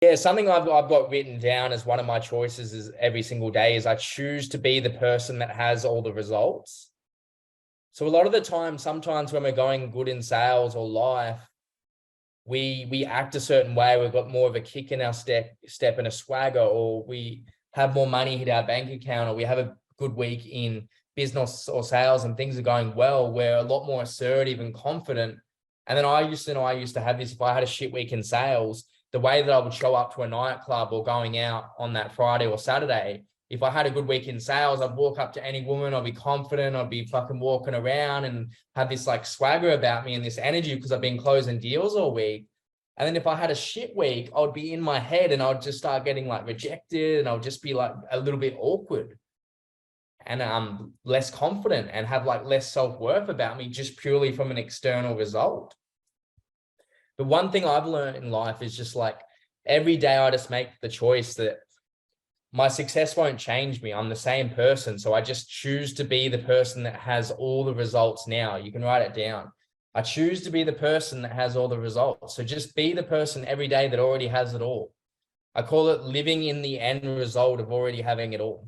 Yeah, something I've got written down as one of my choices is every single day is I choose to be the person that has all the results. So a lot of the time, sometimes when we're going good in sales or life, we act a certain way. We've got more of a kick in our step and a swagger, or we have more money hit our bank account, or we have a good week in business or sales and things are going well. We're a lot more assertive and confident. And then I used to have this, if I had a shit week in sales, the way that I would show up to a nightclub or going out on that Friday or Saturday, if I had a good week in sales, I'd walk up to any woman, I'd be confident, I'd be fucking walking around and have this like swagger about me and this energy because I've been closing deals all week. And then if I had a shit week, I'd be in my head and I'd just start getting like rejected and I'll just be like a little bit awkward and less confident and have like less self-worth about me just purely from an external result. But one thing I've learned in life is just like every day I just make the choice that my success won't change me. I'm the same person. So I just choose to be the person that has all the results now. You can write it down. I choose to be the person that has all the results. So just be the person every day that already has it all. I call it living in the end result of already having it all.